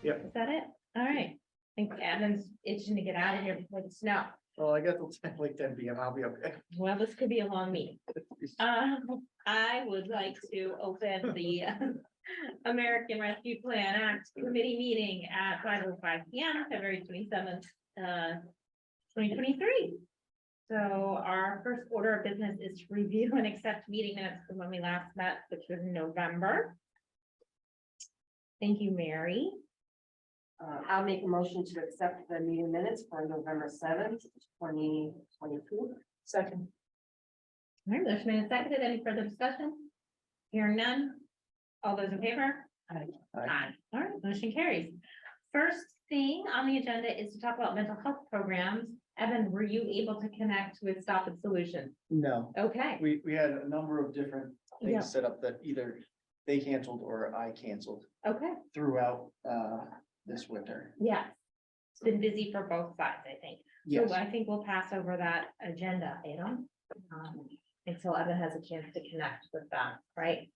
Yep. Is that it? All right. I think Adam's itching to get out of here before the snow. Well, I got till 10 p.m. I'll be okay. Well, this could be a long meeting. I would like to open the American Rescue Plan Act Committee meeting at 5:05 p.m., February 27th, 2023. So our first order of business is to review and accept meeting minutes from when we last met, which was in November. Thank you, Mary. I'll make a motion to accept the meeting minutes for November 7th, 2022. Second. All right, motion made and seconded. Any further discussion? Hearing none. All those in favor? Aye. Aye. All right, motion carries. First thing on the agenda is to talk about mental health programs. Evan, were you able to connect with Stop It Solution? No, Okay, we had a number of different things Yeah. set up that either they canceled or I canceled okay, throughout this winter. yes. It's been busy for both sides, I think. Yes. So I think we'll pass over that agenda item until Evan has a chance to connect with them, right?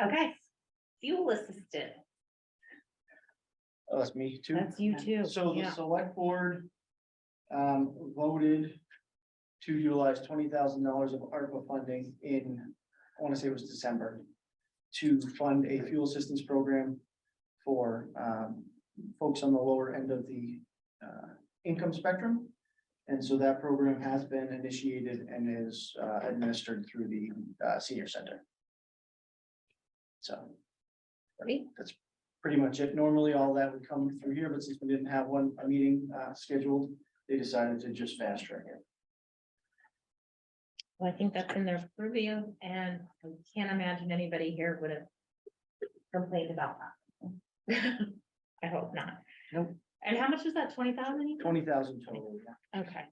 Okay, fuel assistant, Oh, that's me too. that's you too. So the Yeah. select board voted to utilize $20,000 of ARPA funding in, I want to say it was December, to fund a fuel assistance program for folks on the lower end of the income spectrum. And so that program has been initiated and is administered through the senior center. So Great. that's pretty much it. Normally, all that would come through here, but since we didn't have a meeting scheduled, they decided to just fast track it. Well, I think that's in their purview, and I can't imagine anybody here would have complained about that. I hope not. Nope. And how much was that, 20,000? 20,000 total. Yeah. Okay,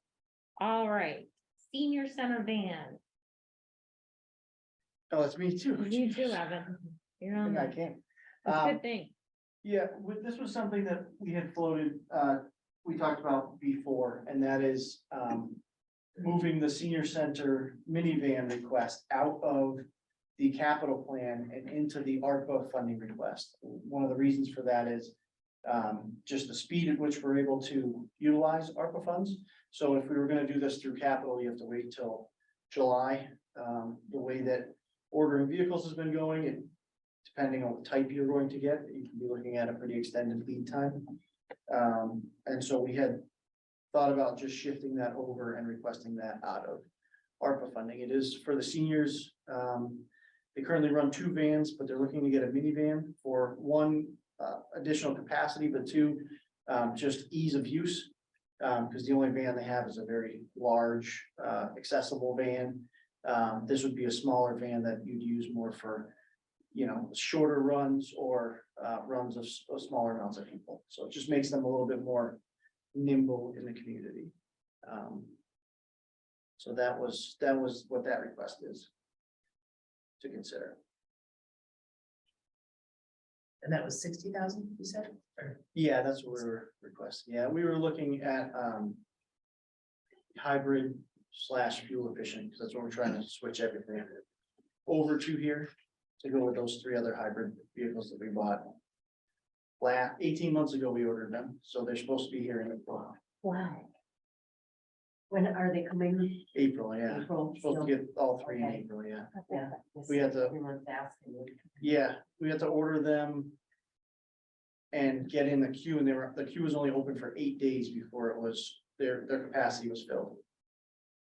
all right, senior center van, Oh, that's me too. you too, Evan. You're I on think I that, can. that's a good thing. Yeah, this was something that we had floated, we talked about before, and that is, moving the senior center minivan request out of the capital plan and into the ARPA funding request. One of the reasons for that is, just the speed at which we're able to utilize ARPA funds. So if we were gonna do this through capital, you have to wait till July. The way that ordering vehicles has been going, and depending on what type you're going to get, you can be looking at a pretty extended lead time. And so we had thought about just shifting that over and requesting that out of ARPA funding. It is for the seniors. They currently run 2 vans, but they're looking to get a minivan for 1, additional capacity, but 2, just ease of use. Because the only van they have is a very large, accessible van. This would be a smaller van that you'd use more for, shorter runs or runs of smaller amounts of people. So it just makes them a little bit more nimble in the community. So that was what that request is to consider. And that was 60,000, you said? Yeah, that's what we were requesting. Yeah, we were looking at hybrid / fuel efficient, because that's what we're trying to switch everything over to here to go with those 3 other hybrid vehicles that we bought. 18 months ago, we ordered them, so they're supposed to be here in April. Wow. When are they coming? April, yeah. April. Supposed to get all 3 in Okay. April, yeah. Yeah. We had to- Everyone's asking. Yeah, we had to order them and get in the queue, and the queue was only open for 8 days before it was, their capacity was filled.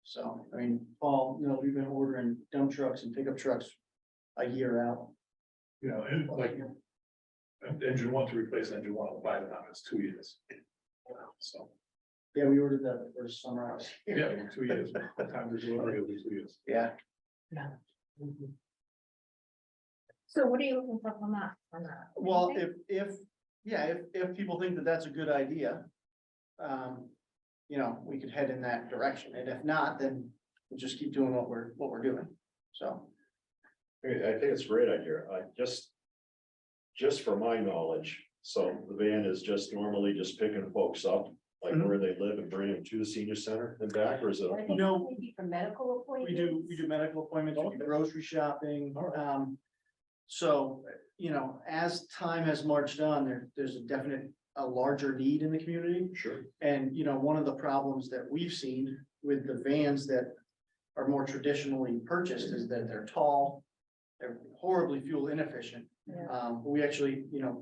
So, I mean, Paul, we've been ordering dump trucks and pickup trucks a year out. And like, engine 1 to replace engine 1, by the time it's 2 years. So, Yeah, we ordered that the first summer. I was here. yeah, 2 years, by the time the delivery will be 2 years. Yeah, So what are you looking for from that? well, Anything? if people think that that's a good idea, we could head in that direction, and if not, then we'll just keep doing what we're doing, so. I think it's a great idea. Just for my knowledge, so the van is just normally just picking folks up, like Mhm. where they live and bringing them to the senior center and back, or is it? I think No. maybe for medical We appointments. do medical appointments, we do grocery shopping, So, you know, as time has marched on, there's a larger need in the community. Sure. And, you know, one of the problems that we've seen with the vans that are more traditionally purchased is that they're tall, they're horribly fuel inefficient. We actually, you know,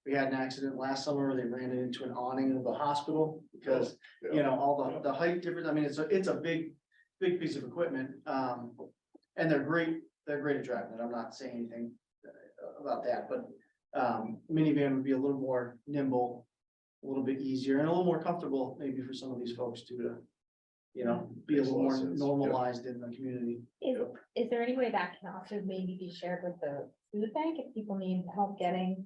we had an accident last summer where they ran into an awning of the hospital because, you know, all the height difference, I mean, it's a big piece of equipment. And they're great at driving it. I'm not saying anything about that, but minivan would be a little more nimble, a little bit easier and a little more comfortable maybe for some of these folks to, you know, be a Makes a little lot more of sense. Yep. normalized in the community. Is there any way that can also maybe be shared with the food bank if people need help getting?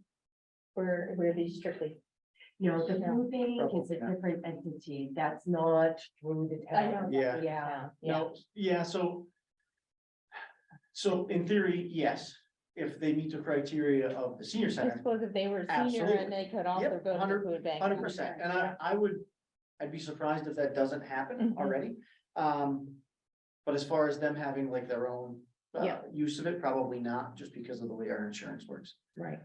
Or where these strictly? No, the No. food bank is a different entity. That's not through the I know. town. Yeah. Yeah. No, yeah, so in theory, yes, if they meet the criteria of the senior I center, suppose if they were senior Absolutely. and they could also Yep, go to the food bank. 100%. And I'd be surprised if that doesn't happen Mhm. already. But as far as them having like their own Yeah. use of it, probably not, just because of the way our insurance works. Right.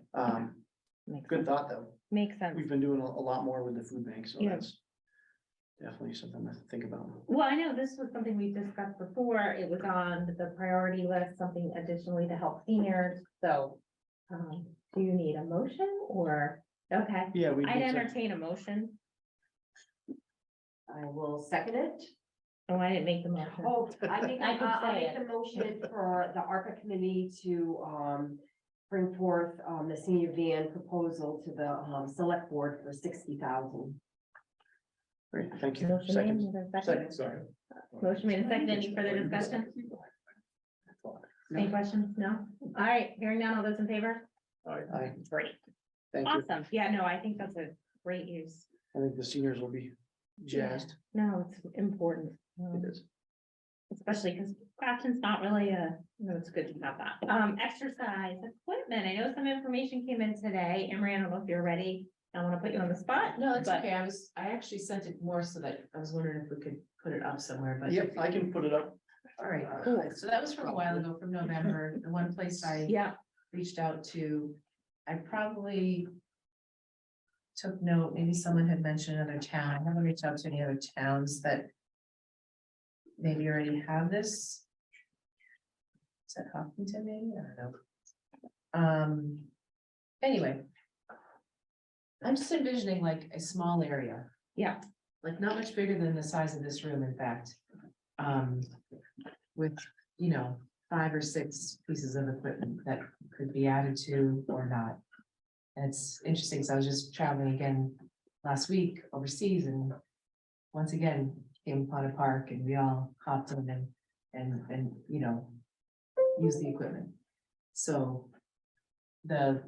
Makes Good sense. thought, though. Makes sense. We've been doing a lot more with the food bank, so Yeah. that's definitely something to think about. Well, I know this was something we discussed before. It was on the priority list, something additionally to help seniors. So, do you need a motion or, okay, Yeah, we I'd need to, entertain a motion. I will second it. Oh, I didn't make the motion. Oh, I make, I can I'll say make it. the motion for the ARPA committee to, bring forth, the senior van proposal to the, select board for 60,000. great, thank you. Motion made, Second. is there a second? Sorry. Motion made and seconded. Any further discussion? Any questions? No? All right, hearing none, all those in favor? Aye, Great. thank you. Awesome. Yeah, no, I think that's a great use. I think the seniors will be jazzed. No, it's important. It is. Especially because Grafton's not really it's good to have that. Exercise equipment. I know some information came in today. Emery, I don't know if you're ready. I want to put you on the spot. No, it's but- okay. I actually sent it more so that I was wondering if we could put it up somewhere, but. Yep, I can put it up. All right, cool. So that was from a while ago, from November. The one place I Yeah, reached out to, I probably took note, maybe someone had mentioned another town. I haven't reached out to any other towns that maybe already have this. Is that Hopkinton maybe? I don't know. Anyway. I'm just envisioning like a small area. Yeah. Like not much bigger than the size of this room, in fact. With, 5 or 6 pieces of equipment that could be added to or not. And it's interesting, because I was just traveling again last week overseas and once again came upon a park and we all hopped in and used the equipment. So the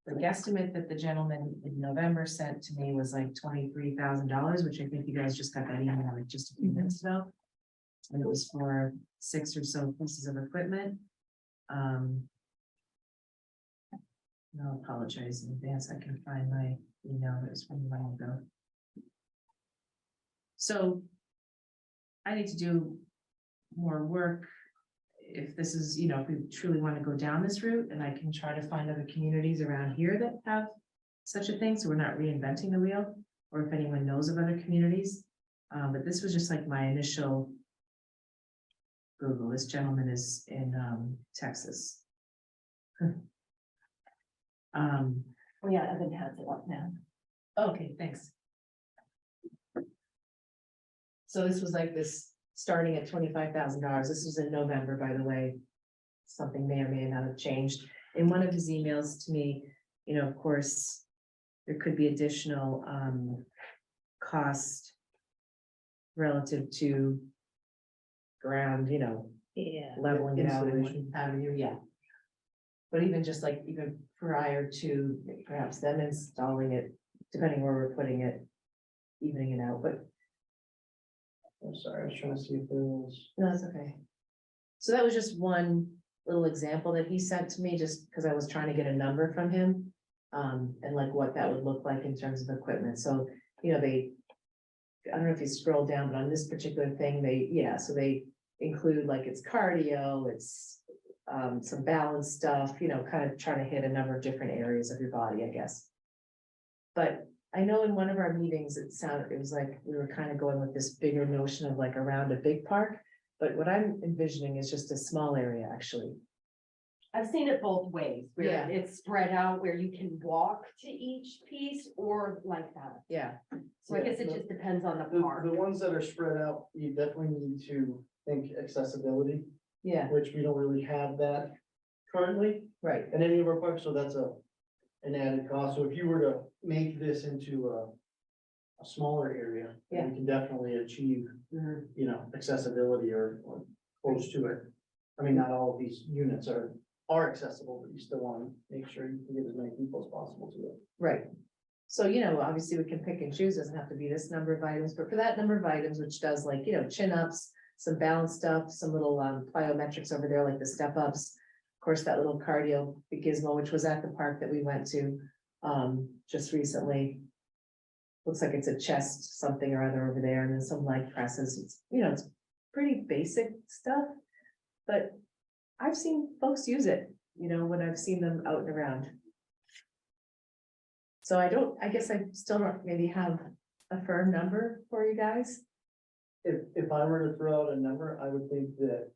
guesstimate that the gentleman in November sent to me was like $23,000, which I think you guys just got that email like just a few minutes ago. And it was for 6 or so pieces of equipment. No, apologize in advance. I can find my email. It was from a while ago. So I need to do more work. If this is, if we truly want to go down this route, and I can try to find other communities around here that have such a thing, so we're not reinventing the wheel, or if anyone knows of other communities. But this was just like my initial Google. This gentleman is in Texas. Oh, yeah, Evan has it up now. Okay, thanks. So this was like this, starting at $25,000. This was in November, by the way. Something may or may not have changed. In one of his emails to me, of course, there could be additional cost relative to ground, yeah. leveling it out and what Installation. have you, yeah. But even just like even prior to perhaps them installing it, depending where we're putting it, evening it out, but I'm sorry, I was trying to see if there was. no, that's okay. So that was just one little example that he sent to me, just because I was trying to get a number from him. And like what that would look like in terms of equipment. So, I don't know if you scroll down, but on this particular thing, so they include like it's cardio, it's some balance stuff, kind of trying to hit a number of different areas of your body, I guess. But I know in one of our meetings, it was like, we were kind of going with this bigger notion of like around a big park. But what I'm envisioning is just a small area, actually. I've seen it both ways, where Yeah. it's spread out, where you can walk to each piece or like that. Yeah, So I guess it just depends on the The park. ones that are spread out, you definitely need to think accessibility, yeah, which we don't really have that currently right, in any of our parks, so that's an added cost. So if you were to make this into a smaller area, then we can definitely achieve, Mhm. accessibility or close to it. I mean, not all of these units are accessible, but you still want to make sure you can get as many people as possible to it. right. So, obviously we can pick and choose, doesn't have to be this number of items, but for that number of items, which does like, chin ups, some balance stuff, some little plyometrics over there, like the step ups. Of course, that little cardio gizmo, which was at the park that we went to just recently. Looks like it's a chest something or other over there, and then some leg presses. It's pretty basic stuff. But I've seen folks use it, when I've seen them out and around. So I guess I still don't maybe have a firm number for you guys. If I were to throw out a number, I would think that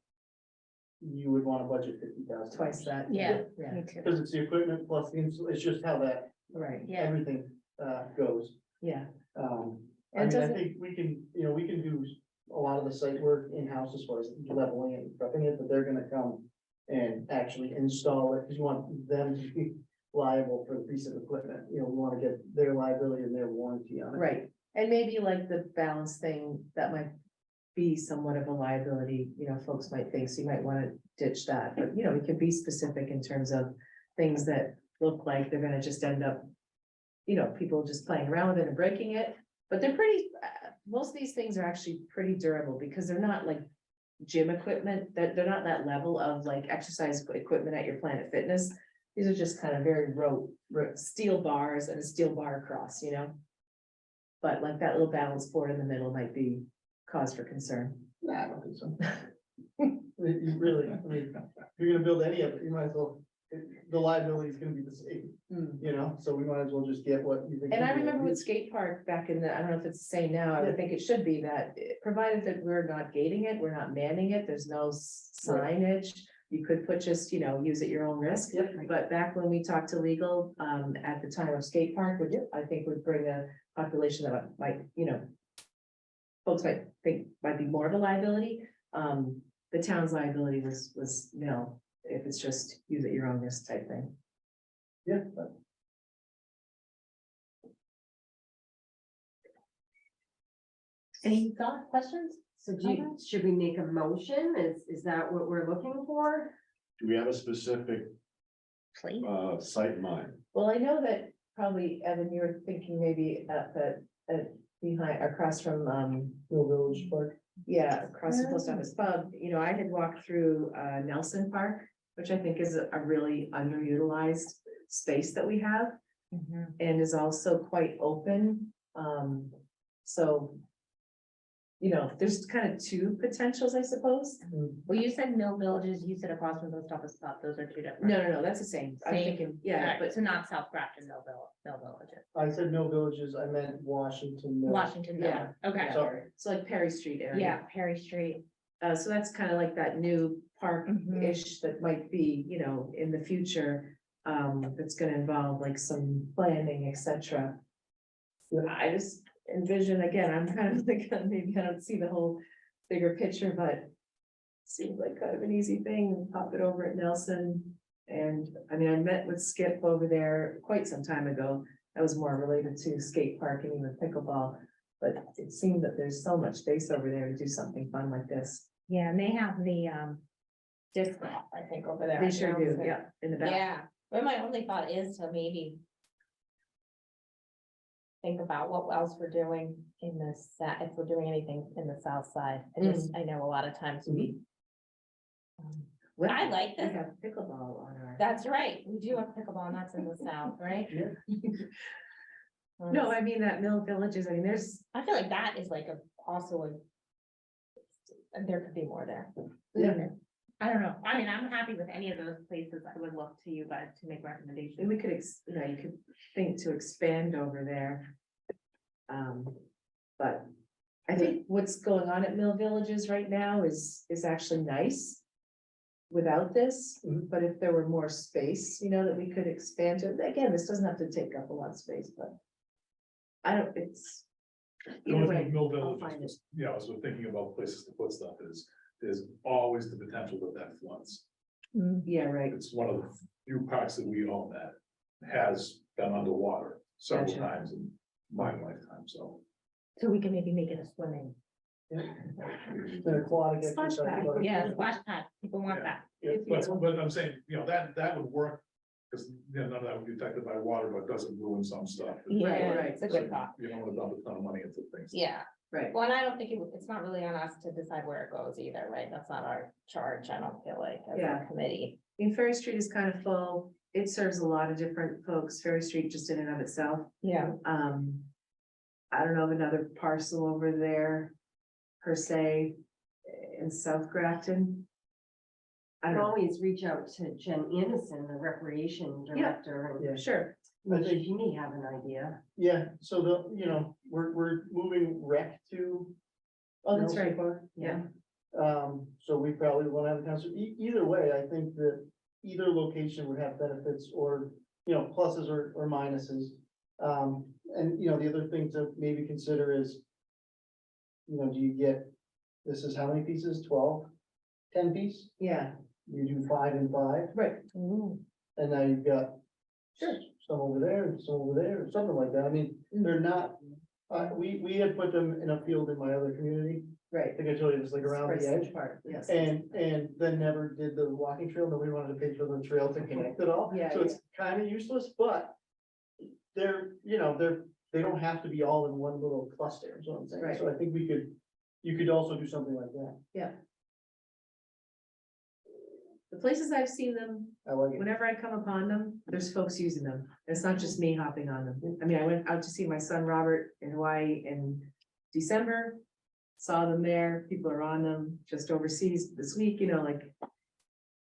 you would want to budget 50,000. Twice that. Yeah. Yeah, Me too. Because it's the equipment plus it's just how that, right, Yeah. everything, goes. yeah, I And mean, I doesn't- think we can do a lot of the site work in-house as far as leveling it and prepping it, but they're gonna come and actually install it, because you want them to be liable for the piece of equipment, we wanna get their liability and their warranty on it. right. And maybe like the balance thing, that might be somewhat of a liability, folks might think, so you might want to ditch that, but we can be specific in terms of things that look like they're gonna just end up, people just playing around with it and breaking it, but they're pretty, most of these things are actually pretty durable, because they're not like gym equipment, they're not that level of like exercise equipment at your Planet Fitness. These are just kind of very rote steel bars and a steel bar across, But like that little balance board in the middle might be cause for concern. Nah, I don't think so. You really, I mean, if you're gonna build any of it, you might as well, the liability is gonna be the same, so we might as well just get what you think. And I remember with skate park back in I don't know if it's the same now, I would think it should be that, provided that we're not gating it, we're not manning it, there's no signage. You could put just, use at your own risk. Yep. But back when we talked to legal, at the time of skate park, which I think would bring a population that might, folks might think might be more of a liability. The town's liability was nil, if it's just use at your own risk type thing. Yeah. Any thoughts, questions? So should we make a motion? Is that what we're looking for? Do we have a specific Please. site in mind? Well, I know that probably, Evan, you were thinking maybe behind, across from, Mill Village Park. yeah, across the post office pub, I had walked through, Nelson Park, which I think is a really underutilized space that we have, and is also quite open. So, there's kind of two potentials, I suppose. Well, you said Mill Villages, you said across from those office stop, those are two different. No, that's the same. I'm Same. thinking, yeah, Alright, but so not South Grafton, Mill Villages, I said Mill Villages, I meant Washington. Mill. Washington, Yeah. okay, Sorry. it's like Perry Street area. yeah, Perry Street. So that's kind of like that new Mm-hmm. park-ish that might be, in the future. That's gonna involve like some planning, etc. I just envision, again, I'm kind of like, maybe I don't see the whole bigger picture, but. Seems like kind of an easy thing, pop it over at Nelson. And I mean, I met with Skip over there quite some time ago. That was more related to skate park and even pickleball. But it seemed that there's so much space over there to do something fun like this. Yeah, and they have the disc golf, I think, over there. They sure do, yeah, in the back. Yeah, but my only thought is to maybe think about what else we're doing in this, if we're doing anything in the south side. I know a lot of times we. Well, I like we this. have pickleball on our. That's right, we do have pickleball, and that's in the south, right? No, I mean, that Mill Villages, I mean, there's, I feel like that is like also a. There could be more there. Yeah. I don't know. I mean, I'm happy with any of those places. I would look to you guys to make recommendations. And we could, you could think to expand over there. But I think what's going on at Mill Villages right now is actually nice. Without this, but if there were more space, that we could expand to, again, this doesn't have to take up a lot of space, but. I don't, it's. The Either only thing way, Mill I'll Village, find it. yeah, I was thinking about places to put stuff is, there's always the potential that floods. Yeah, right. It's one of the few parks that we own that has been underwater several Gotcha. times in my lifetime, so. So we can maybe make it a swimming. The aquatic Splash exercise, pad, but- Yeah, splash pad. People want that. But I'm saying, that would work, because none of that would be affected by water, but it doesn't ruin some stuff. Yeah, right. it's a good thought. You don't want to dump a ton of money into things. Yeah. Right. Well, and I don't think it's not really on us to decide where it goes either, right? That's not our charge, I don't feel like, as Yeah. a committee. I mean, Ferry Street is kind of full. It serves a lot of different folks, Ferry Street just in and of itself. Yeah. I don't know of another parcel over there per se in South Grafton. I You don't can always reach out to Jen Anderson, the recreation director, Yeah. know, sure. I think, she may have an idea. yeah, so we're moving rec to. Oh, that's Nelson right. Park. Yeah, So we probably want to have a concert. Either way, I think that either location would have benefits or, pluses or minuses. And, the other thing to maybe consider is, do you get, this is how many pieces? 12, 10 piece? yeah, You do 5 and 5, right. and now you've got some over there and some over there, or something like that. I mean, they're not, we had put them in a field in my other community. Right. I think I told you, it was like around the edge. Part, yes. And then never did the walking trail, nobody wanted to pay for the trail to connect it all. Yeah, So it's kind of useless, but they're, they don't have to be all in one little cluster, is what I'm saying. Right. So I think you could also do something like that. The places I've seen them, I like it. whenever I come upon them, there's folks using them. It's not just me hopping on them. I mean, I went out to see my son Robert in Hawaii in December. Saw them there, people are on them, just overseas this week, like,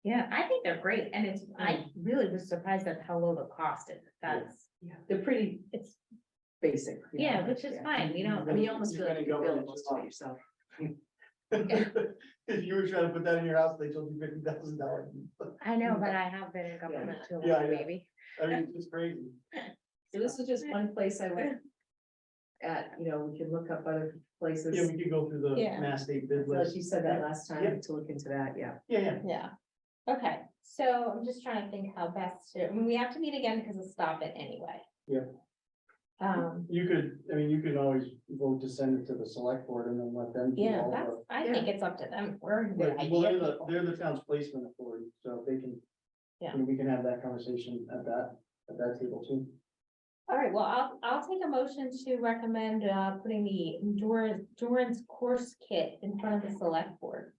Yeah, I think they're great, and I really was surprised at how low the cost is. That's, they're pretty it's, basic. yeah, which is fine, I mean, you almost feel like you build most of it yourself. If you were trying to put that in your house, they told you $50,000. I know, but I have been in government too Yeah, long, yeah. baby. I mean, it's just crazy. So this is just one place I went at, we can look up other places. Yeah, we could go through the Yeah. Mass State bid So like list. you said that last time, Yeah. to look into that, yeah. Yeah. Yeah, okay, so I'm just trying to think how best to, I mean, we have to meet again because of Stop It anyway. Yeah. You could always vote to send it to the select board and then let them. do Yeah, all that's, the- I think it's up to them, we're the Right, well, idea people. they're the town's placement authority, so they can. Yeah. We can have that conversation at that table too. All right, well, I'll take a motion to recommend, putting the endurance course kit in front of the select board.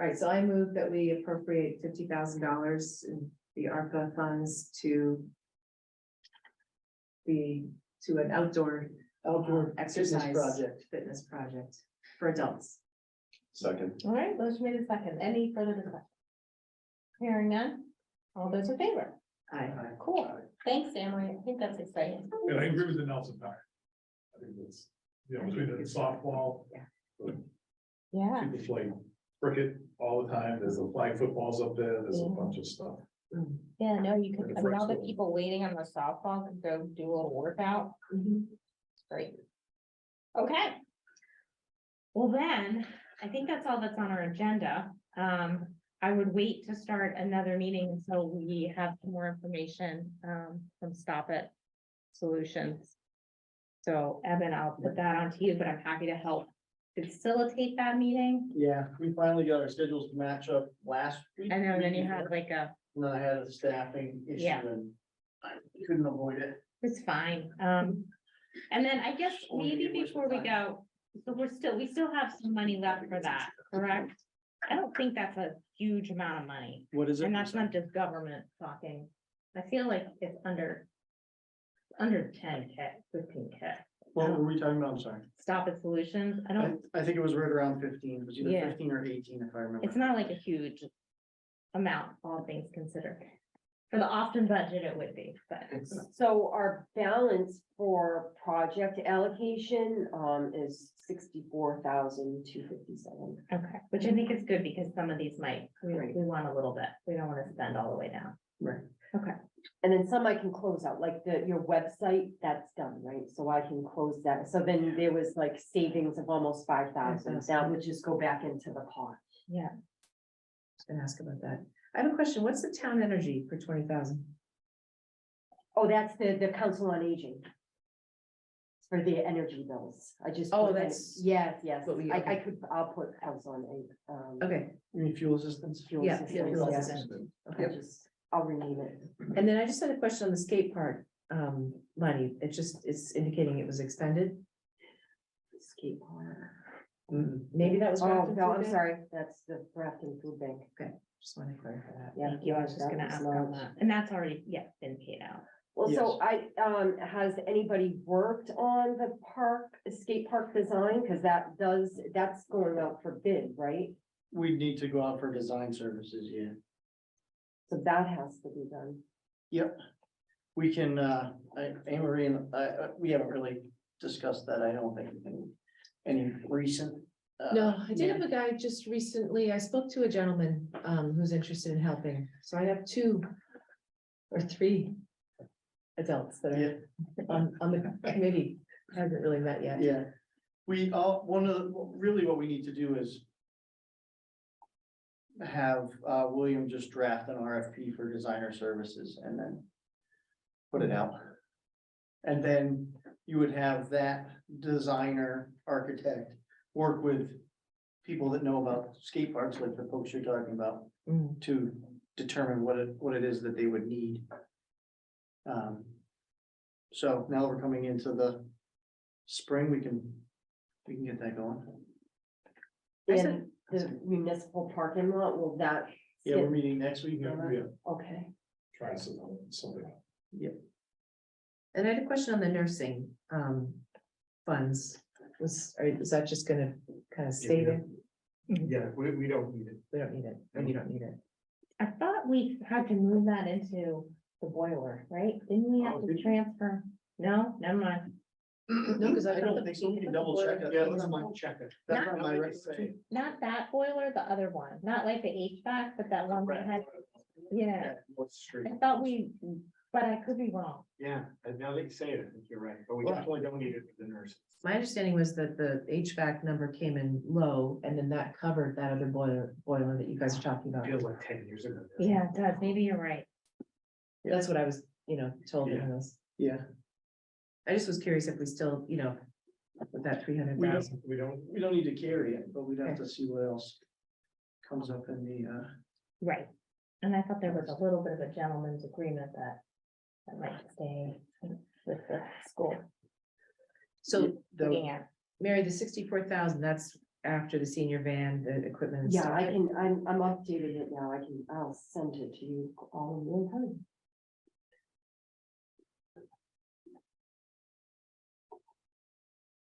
All right, so I move that we appropriate $50,000 in the ARPA funds to an outdoor Exercise exercise project. fitness project for adults. Second, All right, motion made a second. Any further discussion? Hearing none. All those in favor? Aye. Cool. Thanks, Emery. I think that's exciting. And I agree with the Nelson Park. I think that's, between the softball. Yeah. People play cricket all the time, there's the flag footballs up there, there's a bunch of stuff. Yeah, no, you could, And I mean, all the flexible. people waiting on the softball could go do a little workout. It's great. Okay. Well, then, I think that's all that's on our agenda. I would wait to start another meeting until we have some more information, from Stop It Solutions. So Evan, I'll put that on to you, but I'm happy to help facilitate that meeting. Yeah, we finally got our schedules to match up last week. I know, and then you week had before, like And then I had a staffing issue Yeah. and I couldn't avoid it. it's fine. And then I guess Only maybe it was before we fine. go, so we still have some money left for that, correct? I don't think that's a huge amount of money, What is it? and that's not just government talking. I feel like it's under 10K, 15K. What were we talking about? I'm sorry. Stop at Solutions. I I, don't, I think it was right around 15, it was either Yeah. 15 or 18, if I remember. it's not like a huge amount, all things considered. For the Austin budget, it would be, but So our balance for project allocation, is 64,257. okay, which I think is good because some of these might, we want a little bit. We don't want to spend all the way down. Right. Okay, And then some I can close out, like your website, that's done, right? So I can close that. So then there was like savings of almost 5,000. That would just go back into the pot. yeah. I was gonna ask about that. I have a question. What's the town energy for 20,000? Oh, that's the council on aging. For the energy bills. I just. Oh, put that- that's Yes, yes. what we- I'll put council on. Okay, You mean fuel assistance? fuel yeah. assistance. fuel I'll assistance. Okay. I'll rename it. And then I just had a question on the skate park, money. It's indicating it was expended. Skate park. Maybe that was. Oh, Grafton no, Food I'm Bank? sorry. That's the Grafton Food Bank. Just want to clarify that. Yeah. Thank you. I was just gonna that ask was on not- that. And that's already, been paid out. Well, so has anybody worked on the skate park design? Cause that's going out for bid, right? We need to go out for design services, yeah. So that has to be done. Yep. We can, Anne Marie and we haven't really discussed that, I don't think, any recent. No, I did yeah. have a guy just recently, I spoke to a gentleman, who's interested in helping, so I have 2 or 3 adults that Yeah. are on the committee, hasn't really met yet. Yeah, we all, really what we need to do is have William just draft an RFP for designer services and then put it out. And then you would have that designer architect work with people that know about skate parks, like the folks you're talking about, Mm. to determine what it is that they would need. So now that we're coming into the spring, we can get that going. And the municipal parking lot, will that? Yeah, we're meeting next week. Yeah, Okay. trying something. And I had a question on the nursing, funds, is that just gonna kind of stay there? Yeah, we don't need it. We don't need it, and you don't need it. I thought we had to move that into the boiler, right? Didn't we have Oh, to did you? transfer? No, never mind. No, because I don't think so. We can double check it. Yeah, let's check it. That's Not not my really record. Not that boiler, the other one, not like the HVAC, but that one that had, yeah, What's street? I thought we, but I could be wrong. Yeah, and now that you say it, I think you're right, but we Well- definitely don't need it for the nurses. My understanding was that the HVAC number came in low, and then that covered that other boiler that you guys are talking about. Feels like 10 years ago. Yeah, it does. Maybe you're right. That's what I was, told in Yeah. this. Yeah, I just was curious if we still, with that 300,000. We don't, we don't need to carry it, but we'd have to see what else comes up in the, Right. And I thought there was a little bit of a gentleman's agreement that might stay with the school. So, Looking at, Mary, the 64,000, that's after the senior van, the equipment and Yeah, stuff. I'm updated it now. I'll send it to you all in one time.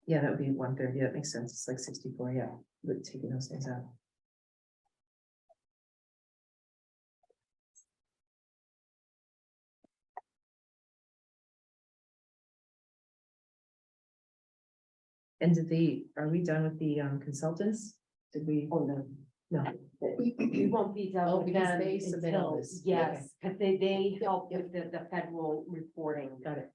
Yeah, that would be 130. That makes sense. It's like 64, yeah, with taking those things out. And are we done with the consultants? Did we? Oh, no. No. We won't be done Oh, with because them they submit all until, this. yes, because they help yep. with the federal reporting. Got it.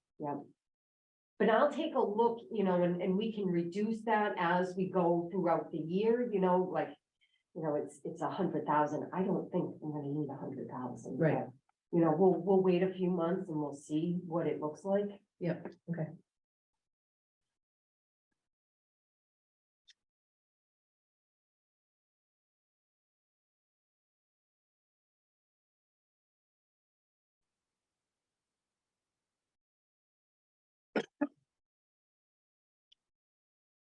But I'll take a look, and we can reduce that as we go throughout the year, it's 100,000. I don't think I'm gonna need 100,000. Right. We'll wait a few months and we'll see what it looks like. Yep, okay.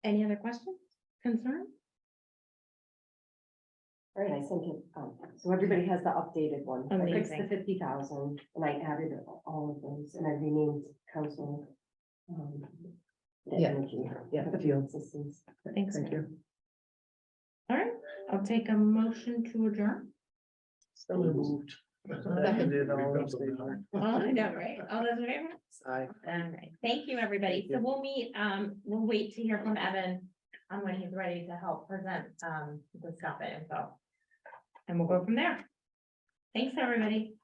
any other questions, concerns? All right, I sent it, so everybody has the updated one. I fixed the Amazing. 50,000 and I added all of those and I renamed council. Yeah. Yeah. the field. Assistance. Thanks. Thank you. All right, I'll take a motion to adjourn. So moved. Seconded, all in favor. Oh, I know, right? All those in favor? Aye. All right, thank you, everybody. So we'll meet, we'll wait to hear from Evan when he's ready to help present, the stuff info. And we'll go from there. Thanks, everybody.